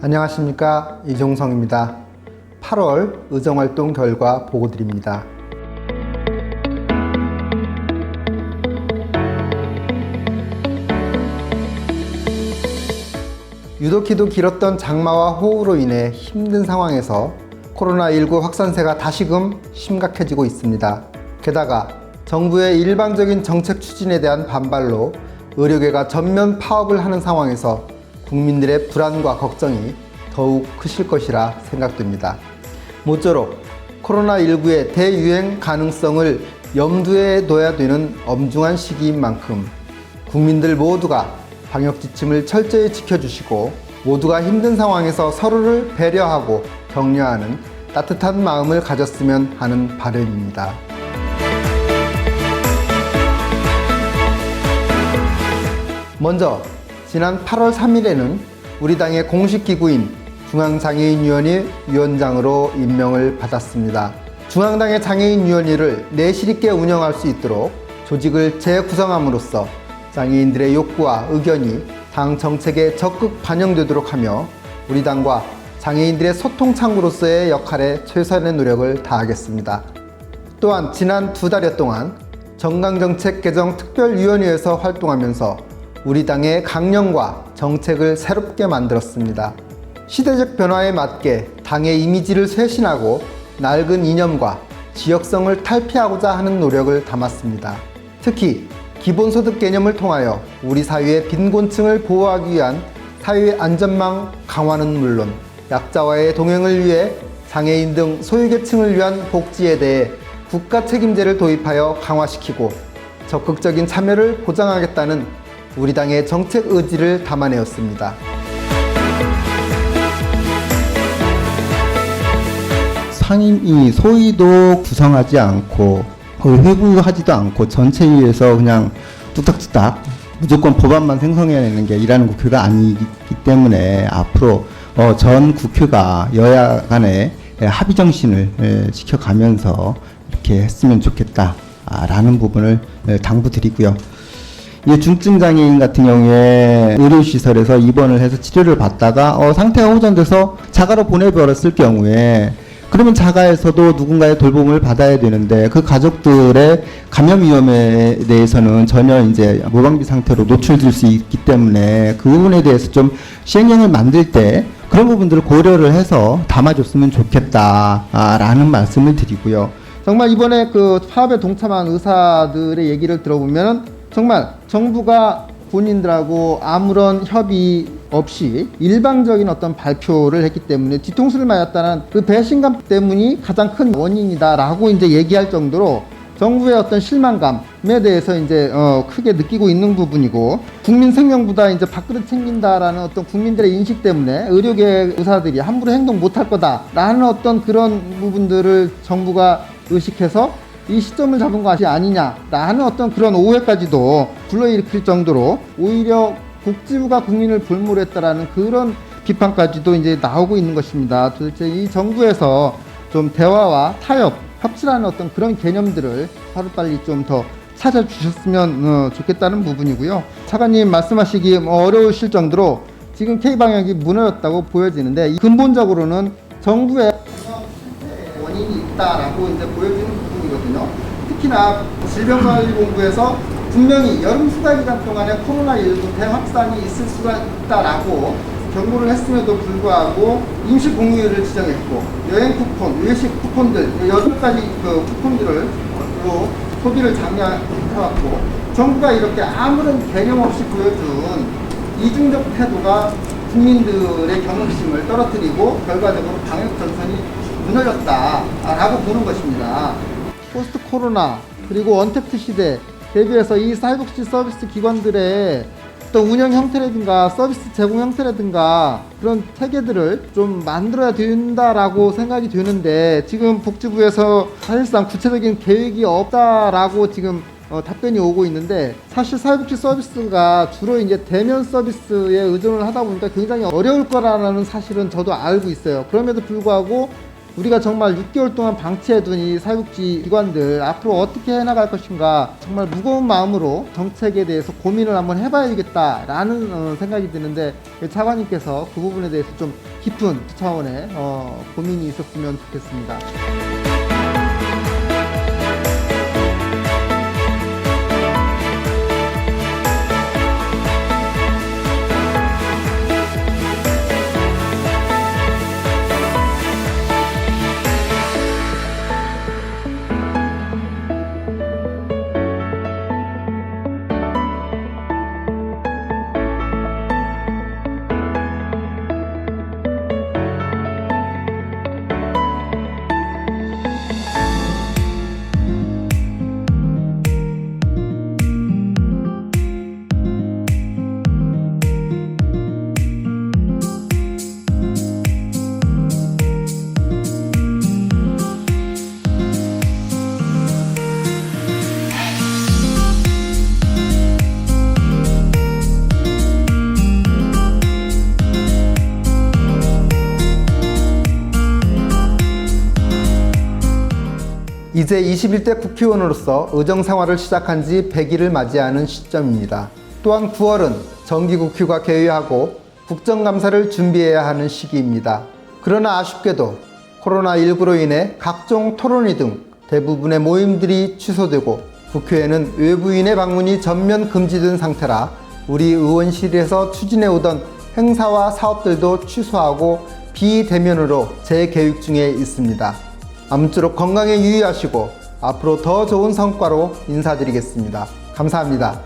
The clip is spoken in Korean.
안녕하십니까, 이종성입니다. 8월 의정활동 결과 보고드립니다. 유독히도 길었던 장마와 호우로 인해 힘든 상황에서 코로나19 확산세가 다시금 심각해지고 있습니다. 게다가 정부의 일방적인 정책 추진에 대한 반발로 의료계가 전면 파업을 하는 상황에서 국민들의 불안과 걱정이 더욱 크실 것이라 생각됩니다. 모쪼록 코로나19의 대유행 가능성을 염두에 둬야 되는 엄중한 시기인 만큼 국민들 모두가 방역 지침을 철저히 지켜주시고 모두가 힘든 상황에서 서로를 배려하고 격려하는 따뜻한 마음을 가졌으면 하는 바람입니다. 먼저 지난 8월 3일에는 우리 당의 공식 기구인 중앙장애인위원회 위원장으로 임명을 받았습니다. 중앙당의 장애인위원회를 내실 있게 운영할 수 있도록 조직을 재구성함으로써 장애인들의 욕구와 의견이 당 정책에 적극 반영되도록 하며 우리 당과 장애인들의 소통 창구로서의 역할에 최선의 노력을 다하겠습니다. 또한 지난 2달여 동안 정강정책 개정 특별위원회에서 활동하면서 우리 당의 강령과 정책을 새롭게 만들었습니다. 시대적 변화에 맞게 당의 이미지를 쇄신하고 낡은 이념과 지역성을 탈피하고자 하는 노력을 담았습니다. 특히 기본소득 개념을 통하여 우리 사회의 빈곤층을 보호하기 위한 사회 안전망 강화는 물론 약자와의 동행을 위해 장애인 등 소외계층을 위한 복지에 대해 국가 책임제를 도입하여 강화시키고 적극적인 참여를 보장하겠다는 우리 당의 정책 의지를 담아내었습니다. 상임위 소위도 구성하지 않고 회부하지도 않고 전체위에서 그냥 뚝딱뚝딱 무조건 법안만 생성해내는 게 일하는 국회가 아니기 때문에 앞으로 전 국회가 여야 간의 합의 정신을 지켜가면서 이렇게 했으면 좋겠다라는 부분을 당부드리고요. 중증장애인 같은 경우에 의료시설에서 입원을 해서 치료를 받다가 상태가 호전돼서 자가로 보내버렸을 경우에 그러면 자가에서도 누군가의 돌봄을 받아야 되는데 그 가족들의 감염 위험에 대해서는 전혀 이제 무방비 상태로 노출될 수 있기 때문에 그 부분에 대해서 좀 시행령을 만들 때 그런 부분들을 고려를 해서 담아줬으면 좋겠다라는 말씀을 드리고요. 정말 이번에 그 파업에 동참한 의사들의 얘기를 들어보면 정말 정부가 본인들하고 아무런 협의 없이 일방적인 어떤 발표를 했기 때문에 뒤통수를 맞았다는 그 배신감 때문이 가장 큰 원인이다라고 이제 얘기할 정도로 정부의 어떤 실망감에 대해서 이제 크게 느끼고 있는 부분이고 국민 생명보다 이제 밥그릇 챙긴다라는 어떤 국민들의 인식 때문에 의료계 의사들이 함부로 행동 못할 거다라는 어떤 그런 부분들을 정부가 의식해서 이 시점을 잡은 것이 아니냐라는 어떤 그런 오해까지도 불러일으킬 정도로 오히려 복지부가 국민을 볼모했다라는 그런 비판까지도 이제 나오고 있는 것입니다. 도대체 이 정부에서 좀 대화와 타협, 협치라는 어떤 그런 개념들을 하루빨리 좀 더 찾아주셨으면 좋겠다는 부분이고요. 차관님 말씀하시기 어려우실 정도로 지금 K방역이 무너졌다고 보여지는데 근본적으로는 정부의 실패의 원인이 있다라고 이제 보여지는 부분이거든요. 특히나 질병관리본부에서 분명히 여름 휴가 기간 동안에 코로나19 대확산이 있을 수가 있다라고 경고를 했음에도 불구하고 임시 공휴일을 지정했고 여행 쿠폰, 외식 쿠폰들 6가지 그 쿠폰들을 소비를 장려해왔고 정부가 이렇게 아무런 개념 없이 보여준 이중적 태도가 국민들의 경각심을 떨어뜨리고 결과적으로 방역 전선이 무너졌다라고 보는 것입니다. 포스트 코로나 그리고 언택트 시대 대비해서 이 사회복지 서비스 기관들의 어떤 운영 형태라든가 서비스 제공 형태라든가 그런 체계들을 좀 만들어야 된다라고 생각이 되는데 지금 복지부에서 사실상 구체적인 계획이 없다라고 지금 답변이 오고 있는데 사실 사회복지 서비스가 주로 이제 대면 서비스에 의존을 하다 보니까 굉장히 어려울 거라는 사실은 저도 알고 있어요. 그럼에도 불구하고 우리가 정말 6개월 동안 방치해둔 이 사육지 기관들 앞으로 어떻게 해나갈 것인가 정말 무거운 마음으로 정책에 대해서 고민을 한번 해봐야겠다라는 생각이 드는데 차관님께서 그 부분에 대해서 좀 깊은 차원의 고민이 있었으면 좋겠습니다. 이제 21대 국회의원으로서 의정생활을 시작한 지 100일을 맞이하는 시점입니다. 또한 9월은 정기국회가 개회하고 국정감사를 준비해야 하는 시기입니다. 그러나 아쉽게도 코로나19로 인해 각종 토론회 등 대부분의 모임들이 취소되고 국회에는 외부인의 방문이 전면 금지된 상태라 우리 의원실에서 추진해오던 행사와 사업들도 취소하고 비대면으로 재계획 중에 있습니다. 아무쪼록 건강에 유의하시고 앞으로 더 좋은 성과로 인사드리겠습니다. 감사합니다.